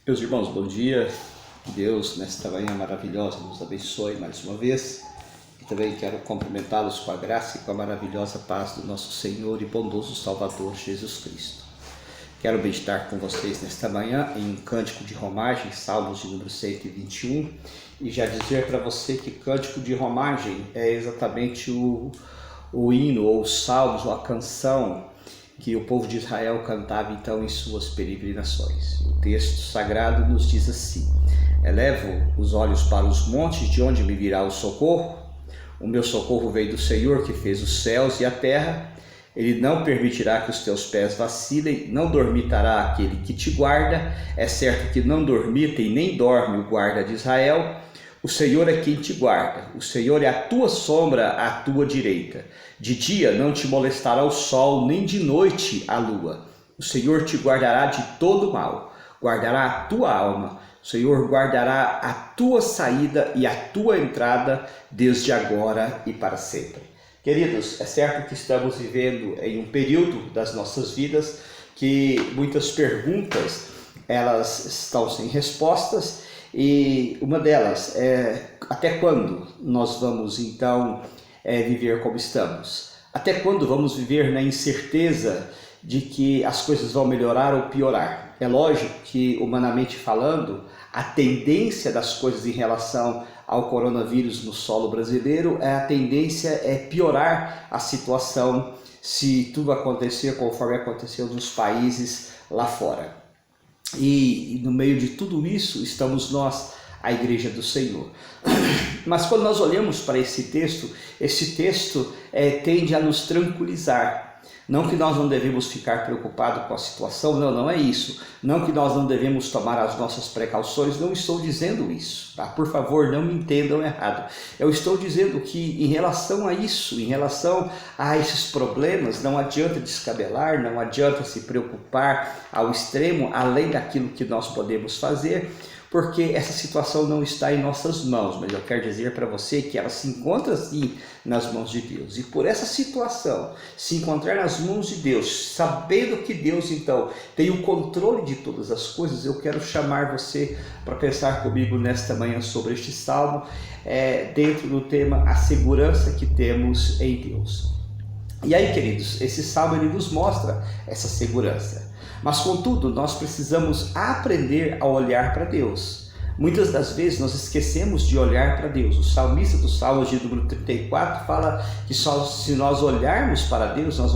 Meus irmãos, bom dia. Que Deus, nesta manhã maravilhosa, nos abençoe mais uma vez. E também quero cumprimentá-los com a graça e com a maravilhosa paz do nosso Senhor e bondoso Salvador Jesus Cristo. Quero meditar com vocês nesta manhã em um cântico de romagem, Salmos de número 121, e já dizer para você que cântico de romagem é exatamente o hino, ou os salmos, ou a canção que o povo de Israel cantava então em suas peregrinações. O texto sagrado nos diz assim: elevo os olhos para os montes, de onde me virá o socorro? O meu socorro vem do Senhor, que fez os céus e a terra. Ele não permitirá que os teus pés vacilem, não dormitará aquele que te guarda. É certo que não dormita e nem dorme o guarda de Israel. O Senhor é quem te guarda, o Senhor é a tua sombra à tua direita. De dia não te molestará o sol, nem de noite a lua. O Senhor te guardará de todo mal, guardará a tua alma. O Senhor guardará a tua saída e a tua entrada, desde agora e para sempre. Queridos, é certo que estamos vivendo em um período das nossas vidas que muitas perguntas elas estão sem respostas. E uma delas é: até quando nós vamos então viver como estamos? Até quando vamos viver na incerteza de que as coisas vão melhorar ou piorar? É lógico que, humanamente falando, a tendência das coisas em relação ao coronavírus no solo brasileiro, a tendência é piorar a situação se tudo acontecer conforme aconteceu nos países lá fora. E no meio de tudo isso estamos nós, a Igreja do Senhor. Mas quando nós olhamos para esse texto tende a nos tranquilizar. Não que nós não devemos ficar preocupados com a situação, não é isso. Não que nós não devemos tomar as nossas precauções, não estou dizendo isso, tá? Por favor, não me entendam errado. Eu estou dizendo que em relação a isso, em relação a esses problemas, não adianta descabelar, não adianta se preocupar ao extremo, além daquilo que nós podemos fazer, porque essa situação não está em nossas mãos, mas eu quero dizer para você que ela se encontra sim nas mãos de Deus. E por essa situação se encontrar nas mãos de Deus, sabendo que Deus então tem o controle de todas as coisas, eu quero chamar você para pensar comigo nesta manhã sobre este salmo, dentro do tema a segurança que temos em Deus. E aí, queridos, esse salmo ele nos mostra essa segurança. Mas, contudo, nós precisamos aprender a olhar para Deus. Muitas das vezes nós esquecemos de olhar para Deus. O salmista do Salmo de número 34 fala que só se nós olharmos para Deus, nós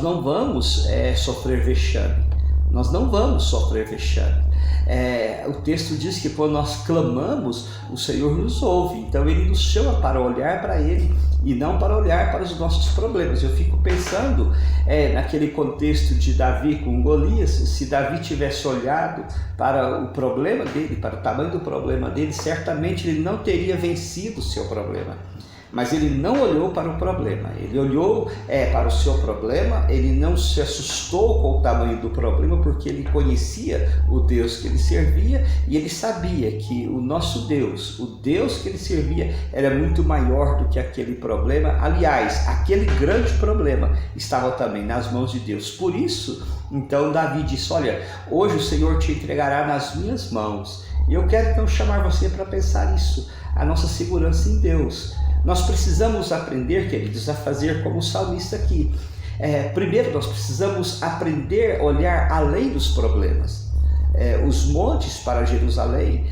não vamos sofrer vexame. Nós não vamos sofrer vexame. O texto diz que quando nós clamamos, o Senhor nos ouve. Então Ele nos chama para olhar para Ele e não para olhar para os nossos problemas. Eu fico pensando naquele contexto de Davi com Golias. Se Davi tivesse olhado para o problema dele, para o tamanho do problema dele, certamente ele não teria vencido o seu problema. Mas ele não olhou para o problema, ele olhou para o seu problema, ele não se assustou com o tamanho do problema, porque ele conhecia o Deus que ele servia e ele sabia que o nosso Deus, o Deus que ele servia, era muito maior do que aquele problema. Aliás, aquele grande problema estava também nas mãos de Deus. Por isso, então Davi disse: olha, hoje o Senhor te entregará nas minhas mãos. E eu quero então chamar você para pensar isso, a nossa segurança em Deus. Nós precisamos aprender, queridos, a fazer como o salmista aqui. Primeiro, nós precisamos aprender a olhar além dos problemas. Os montes para Jerusalém,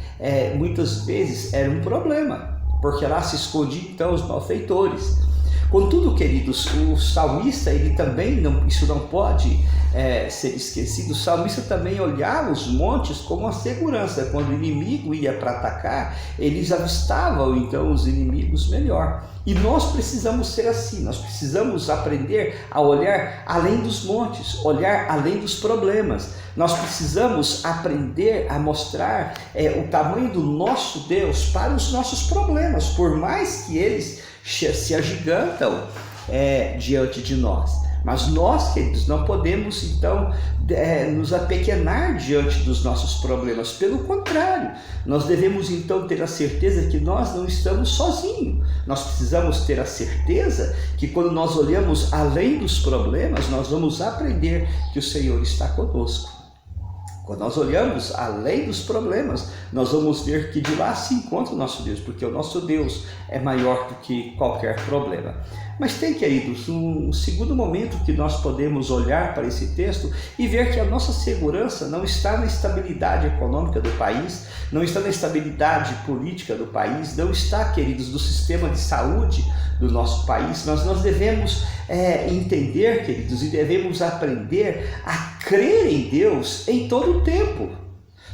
muitas vezes, eram um problema, porque lá se escondiam então os malfeitores. Contudo, queridos, o salmista, ele também, isso não pode ser esquecido, o salmista também olhava os montes como uma segurança. Quando o inimigo ia para atacar, eles avistavam então os inimigos melhor. E nós precisamos ser assim, nós precisamos aprender a olhar além dos montes, olhar além dos problemas. Nós precisamos aprender a mostrar o tamanho do nosso Deus para os nossos problemas, por mais que eles se agigantam diante de nós. Mas nós, queridos, não podemos então nos apequenar diante dos nossos problemas. Pelo contrário, nós devemos então ter a certeza que nós não estamos sozinhos. Nós precisamos ter a certeza que quando nós olhamos além dos problemas, nós vamos aprender que o Senhor está conosco. Quando nós olhamos além dos problemas, nós vamos ver que de lá se encontra o nosso Deus, porque o nosso Deus é maior do que qualquer problema. Mas tem, queridos, um segundo momento que nós podemos olhar para esse texto e ver que a nossa segurança não está na estabilidade econômica do país, não está na estabilidade política do país, não está, queridos, no sistema de saúde do nosso país. Nós devemos entender, queridos, e devemos aprender a crer em Deus em todo o tempo.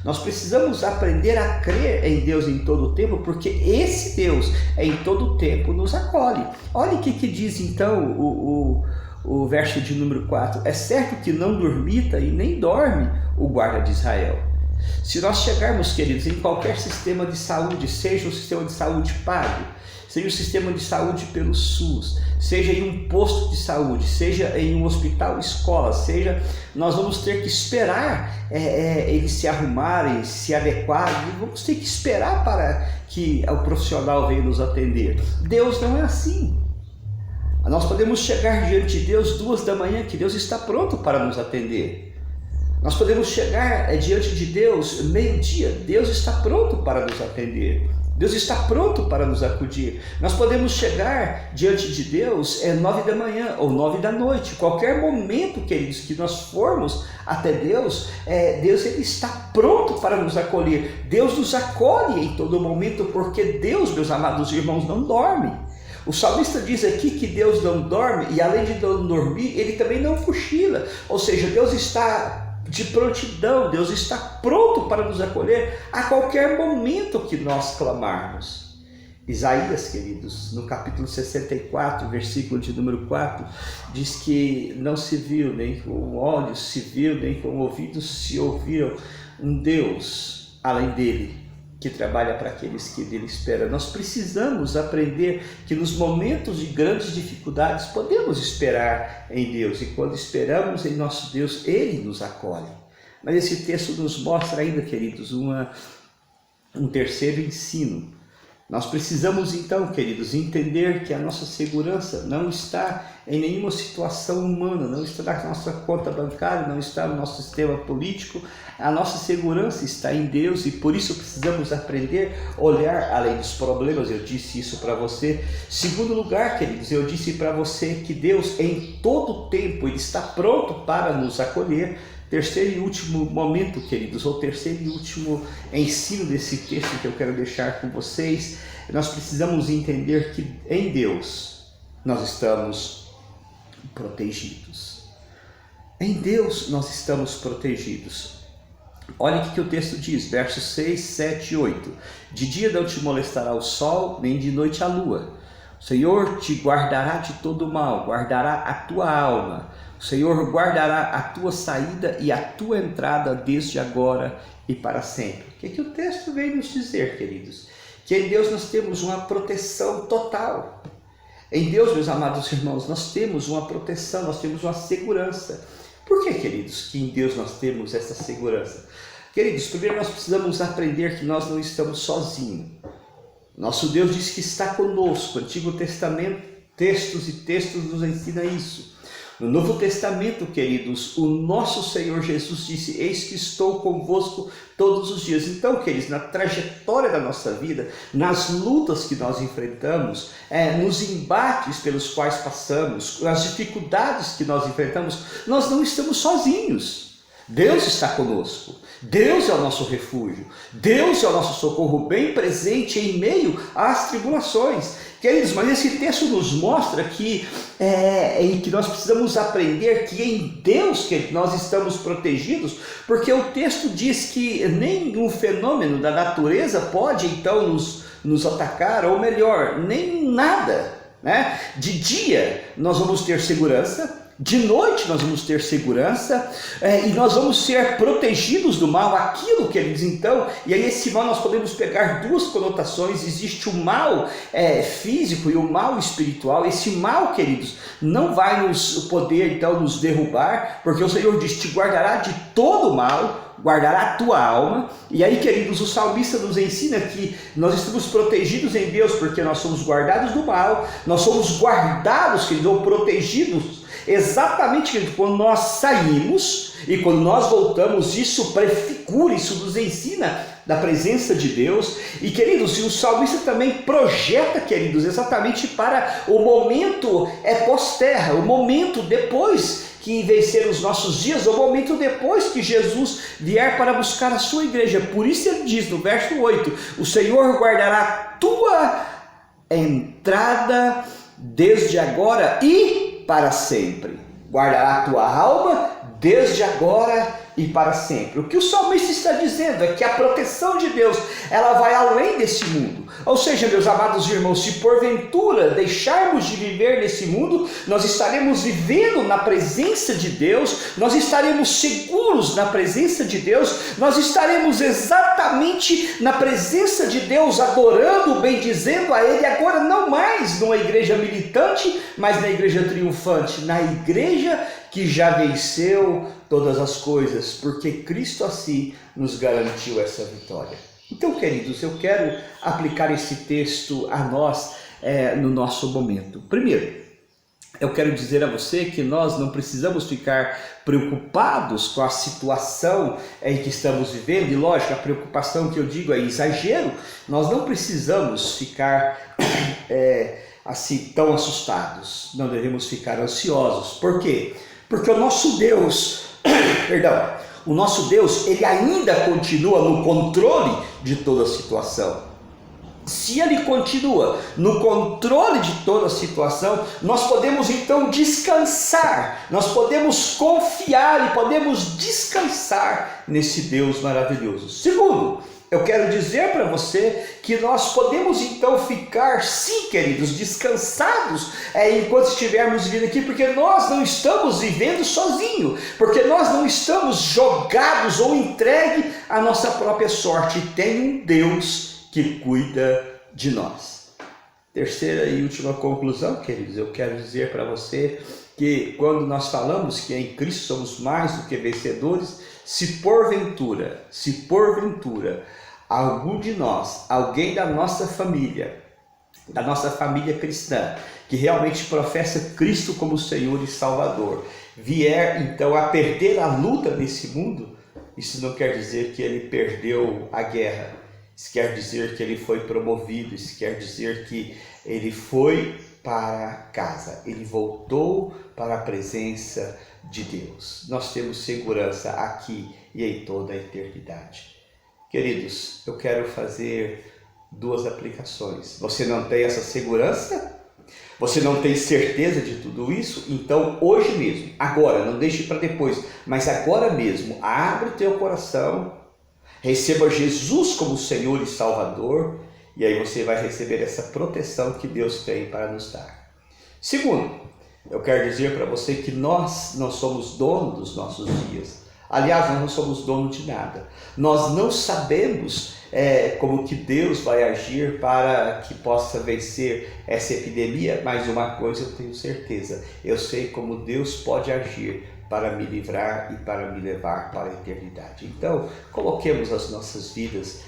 Nós precisamos aprender a crer em Deus em todo o tempo, porque esse Deus em todo o tempo nos acolhe. Olha o que diz então o verso de número 4. É certo que não dormita e nem dorme o guarda de Israel. Se nós chegarmos, queridos, em qualquer sistema de saúde, seja o sistema de saúde pago, seja o sistema de saúde pelo SUS, seja em um posto de saúde, seja em um hospital, escola, seja, nós vamos ter que esperar eles se arrumarem, se adequarem, vamos ter que esperar para que o profissional venha nos atender. Deus não é assim. Nós podemos chegar diante de Deus 2 da manhã, que Deus está pronto para nos atender. Nós podemos chegar diante de Deus meio-dia, Deus está pronto para nos atender. Deus está pronto para nos acudir. Nós podemos chegar diante de Deus 9 da manhã ou 9 da noite. Qualquer momento, queridos, que nós formos até Deus, Deus ele está pronto para nos acolher. Deus nos acolhe em todo momento, porque Deus, meus amados irmãos, não dorme. O salmista diz aqui que Deus não dorme, e além de não dormir, ele também não cochila. Ou seja, Deus está de prontidão, Deus está pronto para nos acolher a qualquer momento que nós clamarmos. Isaías, queridos, no capítulo 64, versículo de número 4, diz que não se viu, nem com olhos se viu, nem com ouvidos se ouviram um Deus além dele, que trabalha para aqueles que dele esperam. Nós precisamos aprender que nos momentos de grandes dificuldades podemos esperar em Deus, e quando esperamos em nosso Deus, Ele nos acolhe. Mas esse texto nos mostra ainda, queridos, um terceiro ensino. Nós precisamos então, queridos, entender que a nossa segurança não está em nenhuma situação humana, não está na nossa conta bancária, não está no nosso sistema político. A nossa segurança está em Deus, e por isso precisamos aprender a olhar além dos problemas. Eu disse isso para você. Segundo lugar, queridos, eu disse para você que Deus em todo tempo Ele está pronto para nos acolher. Terceiro e último momento, queridos, ou terceiro e último ensino desse texto que eu quero deixar com vocês, nós precisamos entender que em Deus nós estamos protegidos. Em Deus nós estamos protegidos. Olha o que o texto diz, versos 6, 7 e 8. De dia não te molestará o sol, nem de noite a lua. O Senhor te guardará de todo mal, guardará a tua alma. O Senhor guardará a tua saída e a tua entrada desde agora e para sempre. O que o texto vem nos dizer, queridos? Que em Deus nós temos uma proteção total. Em Deus, meus amados irmãos, nós temos uma proteção, nós temos uma segurança. Por que, queridos, que em Deus nós temos essa segurança? Queridos, primeiro nós precisamos aprender que nós não estamos sozinhos. Nosso Deus diz que está conosco. O Antigo Testamento, textos e textos nos ensinam isso. No Novo Testamento, queridos, o nosso Senhor Jesus disse: eis que estou convosco todos os dias. Então, queridos, na trajetória da nossa vida, nas lutas que nós enfrentamos, nos embates pelos quais passamos, nas dificuldades que nós enfrentamos, nós não estamos sozinhos. Deus está conosco. Deus é o nosso refúgio. Deus é o nosso socorro bem presente em meio às tribulações. Queridos, mas esse texto nos mostra que nós precisamos aprender que em Deus que nós estamos protegidos, porque o texto diz que nenhum fenômeno da natureza pode então nos atacar, ou melhor, nem nada, né? De dia nós vamos ter segurança, de noite nós vamos ter segurança, e nós vamos ser protegidos do mal, aquilo que eles então, e aí esse mal nós podemos pegar duas conotações. Existe o mal físico e o mal espiritual. Esse mal, queridos, não vai poder então nos derrubar, porque o Senhor diz: te guardará de todo mal, guardará a tua alma. E aí, queridos, o salmista nos ensina que nós estamos protegidos em Deus, porque nós somos guardados do mal, nós somos guardados, queridos, ou protegidos exatamente, querido, quando nós saímos e quando nós voltamos, isso prefigura, isso nos ensina da presença de Deus. E, queridos, e o salmista também projeta, queridos, exatamente para o momento pós-terra, o momento depois que vencer os nossos dias, o momento depois que Jesus vier para buscar a sua igreja. Por isso ele diz no verso 8, o Senhor guardará a tua entrada desde agora e para sempre. Guardará a tua alma desde agora e para sempre. O que o salmista está dizendo é que a proteção de Deus, ela vai além desse mundo. Ou seja, meus amados irmãos, se porventura deixarmos de viver nesse mundo, nós estaremos vivendo na presença de Deus, nós estaremos seguros na presença de Deus, nós estaremos exatamente na presença de Deus, adorando, bendizendo a Ele, agora não mais numa igreja militante, mas na igreja triunfante, na igreja que já venceu todas as coisas, porque Cristo assim nos garantiu essa vitória. Então, queridos, eu quero aplicar esse texto a nós no nosso momento. Primeiro, eu quero dizer a você que nós não precisamos ficar preocupados com a situação em que estamos vivendo, e lógico, a preocupação que eu digo é exagero. Nós não precisamos ficar assim tão assustados, não devemos ficar ansiosos. Por quê? Porque o nosso Deus, o nosso Deus, ele ainda continua no controle de toda a situação. Se ele continua no controle de toda a situação, nós podemos então descansar, nós podemos confiar e podemos descansar nesse Deus maravilhoso. Segundo, eu quero dizer para você que nós podemos então ficar, sim, queridos, descansados enquanto estivermos vivendo aqui, porque nós não estamos vivendo sozinhos, porque nós não estamos jogados ou entregues à nossa própria sorte. Tem um Deus que cuida de nós. Terceira e última conclusão, queridos, eu quero dizer para você que quando nós falamos que em Cristo somos mais do que vencedores, se porventura, algum de nós, alguém da nossa família cristã, que realmente professa Cristo como Senhor e Salvador, vier então a perder a luta nesse mundo, isso não quer dizer que ele perdeu a guerra, isso quer dizer que ele foi promovido, isso quer dizer que ele foi para casa, ele voltou para a presença de Deus. Nós temos segurança aqui e em toda a eternidade. Queridos, eu quero fazer duas aplicações. Você não tem essa segurança? Você não tem certeza de tudo isso? Então hoje mesmo, agora, não deixe para depois, mas agora mesmo, abre o teu coração, receba Jesus como Senhor e Salvador, e aí você vai receber essa proteção que Deus tem para nos dar. Segundo, eu quero dizer para você que nós não somos donos dos nossos dias. Aliás, nós não somos donos de nada. Nós não sabemos como que Deus vai agir para que possa vencer essa epidemia, mas uma coisa eu tenho certeza, eu sei como Deus pode agir para me livrar e para me levar para a eternidade. Então, coloquemos as nossas vidas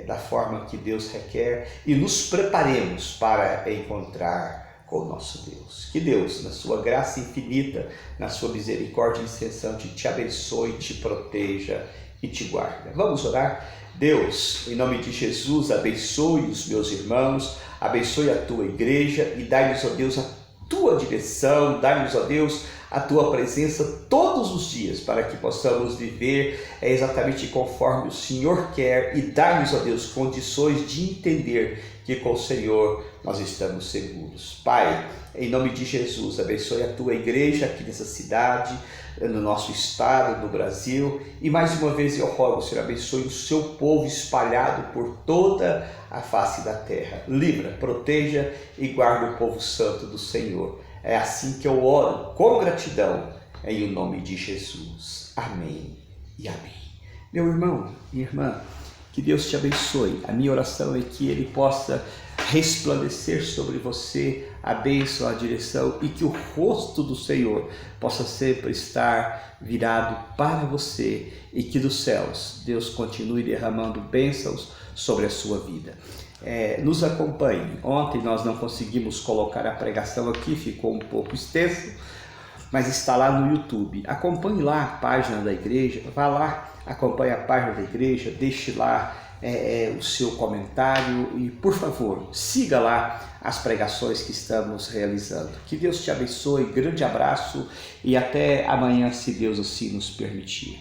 da forma que Deus requer e nos preparemos para encontrar com o nosso Deus. Que Deus, na sua graça infinita, na sua misericórdia incessante, te abençoe, te proteja e te guarde. Vamos orar? Deus, em nome de Jesus, abençoe os meus irmãos, abençoe a tua igreja e dai-nos, ó Deus, a tua direção, dai-nos, ó Deus, a tua presença todos os dias, para que possamos viver exatamente conforme o Senhor quer, e dai-nos, ó Deus, condições de entender que com o Senhor nós estamos seguros. Pai, em nome de Jesus, abençoe a tua igreja aqui nessa cidade, no nosso estado, no Brasil, e mais uma vez eu rogo, Senhor, abençoe o seu povo espalhado por toda a face da terra. Livra, proteja e guarda o povo santo do Senhor. É assim que eu oro, com gratidão, em o nome de Jesus. Amém e amém. Meu irmão e irmã, que Deus te abençoe. A minha oração é que Ele possa resplandecer sobre você a bênção, a direção, e que o rosto do Senhor possa sempre estar virado para você, e que dos céus Deus continue derramando bênçãos sobre a sua vida. Nos acompanhe. Ontem nós não conseguimos colocar a pregação aqui, ficou um pouco extenso, mas está lá no YouTube. Acompanhe lá a página da igreja, vá lá, acompanhe a página da igreja, deixe lá o seu comentário e, por favor, siga lá as pregações que estamos realizando. Que Deus te abençoe, grande abraço e até amanhã, se Deus assim nos permitir.